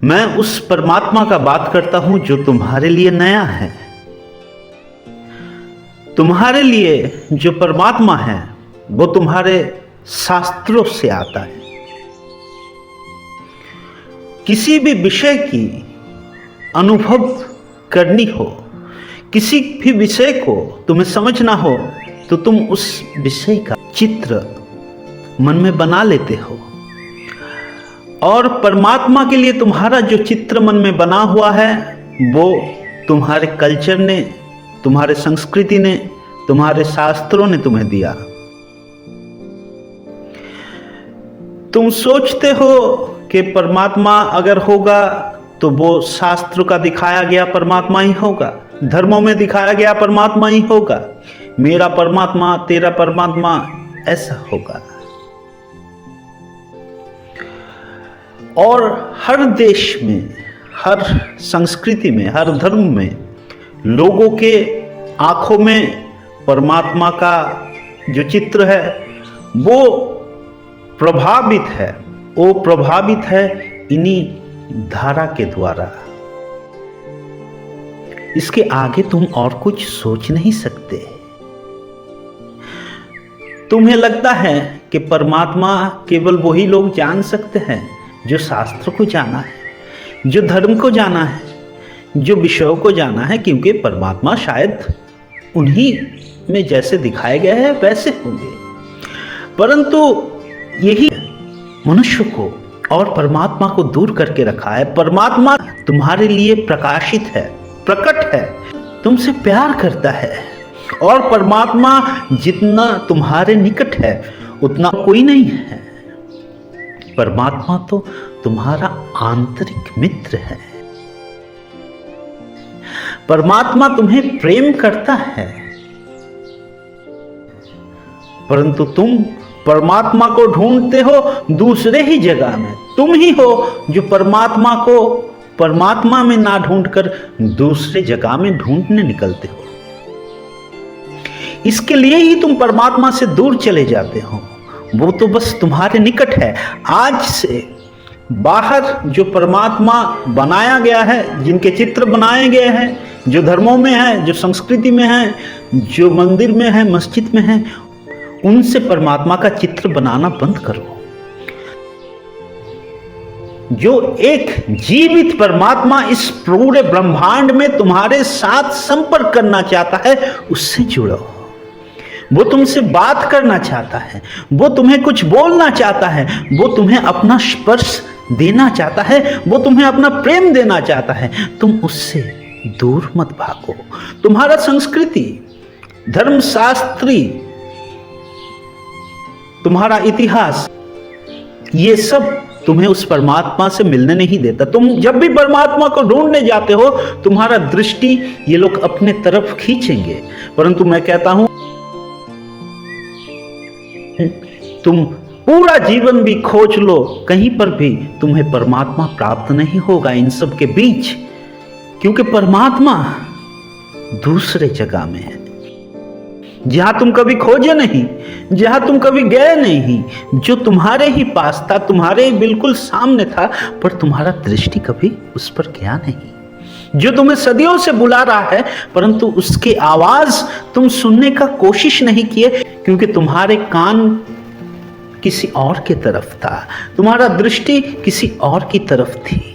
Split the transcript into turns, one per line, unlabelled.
मैं उस परमात्मा का बात करता हूं जो तुम्हारे लिए नया है। तुम्हारे लिए जो परमात्मा है वो तुम्हारे शास्त्रों से आता है। किसी भी विषय की अनुभव करनी हो, किसी भी विषय को तुम्हें समझना हो, तो तुम उस विषय का चित्र मन में बना लेते हो। और परमात्मा के लिए तुम्हारा जो चित्र मन में बना हुआ है वो तुम्हारे कल्चर ने, तुम्हारे संस्कृति ने, तुम्हारे शास्त्रों ने तुम्हें दिया। तुम सोचते हो कि परमात्मा अगर होगा तो वो शास्त्र का दिखाया गया परमात्मा ही होगा, धर्मों में दिखाया गया परमात्मा ही होगा, मेरा परमात्मा तेरा परमात्मा ऐसा होगा। और हर देश में, हर संस्कृति में, हर धर्म में लोगों के आंखों में परमात्मा का जो चित्र है वो प्रभावित है इन्हीं धारा के द्वारा। इसके आगे तुम और कुछ सोच नहीं सकते। तुम्हें लगता है कि परमात्मा केवल वही लोग जान सकते हैं जो शास्त्र को जाना है, जो धर्म को जाना है, जो विषयों को जाना है, क्योंकि परमात्मा शायद उन्हीं में जैसे दिखाए गए हैं वैसे होंगे। परंतु यही मनुष्य को और परमात्मा को दूर करके रखा है। परमात्मा तुम्हारे लिए प्रकाशित है, प्रकट है, तुमसे प्यार करता है। और परमात्मा जितना तुम्हारे निकट है उतना कोई नहीं है। परमात्मा तो तुम्हारा आंतरिक मित्र है। परमात्मा तुम्हें प्रेम करता है, परंतु तुम परमात्मा को ढूंढते हो दूसरे ही जगह में। तुम ही हो जो परमात्मा को परमात्मा में ना ढूंढकर दूसरे जगह में ढूंढने निकलते हो। इसके लिए ही तुम परमात्मा से दूर चले जाते हो। वो तो बस तुम्हारे निकट है। आज से बाहर जो परमात्मा बनाया गया है, जिनके चित्र बनाए गए हैं, जो धर्मों में है, जो संस्कृति में है, जो मंदिर में है, मस्जिद में है, उनसे परमात्मा का चित्र बनाना बंद करो। जो एक जीवित परमात्मा इस पूरे ब्रह्मांड में तुम्हारे साथ संपर्क करना चाहता है, उससे जुड़ो। वो तुमसे बात करना चाहता है, वो तुम्हें कुछ बोलना चाहता है, वो तुम्हें अपना स्पर्श देना चाहता है, वो तुम्हें अपना प्रेम देना चाहता है। तुम उससे दूर मत भागो। तुम्हारा संस्कृति, धर्मशास्त्री, तुम्हारा इतिहास, ये सब तुम्हें उस परमात्मा से मिलने नहीं देता। तुम जब भी परमात्मा को ढूंढने जाते हो, तुम्हारा दृष्टि ये लोग अपने तरफ खींचेंगे। परंतु मैं कहता हूं, तुम पूरा जीवन भी खोज लो, कहीं पर भी तुम्हें परमात्मा प्राप्त नहीं होगा इन सब के बीच, क्योंकि परमात्मा दूसरे जगह में है, जहां तुम कभी खोजे नहीं, जहां तुम कभी गए नहीं, जो तुम्हारे ही पास था, तुम्हारे बिल्कुल सामने था, पर तुम्हारा दृष्टि कभी उस पर गया नहीं। जो तुम्हें सदियों से बुला रहा है, परंतु उसकी आवाज तुम सुनने का कोशिश नहीं किए, क्योंकि तुम्हारे कान किसी और की तरफ था, तुम्हारा दृष्टि किसी और की तरफ थी।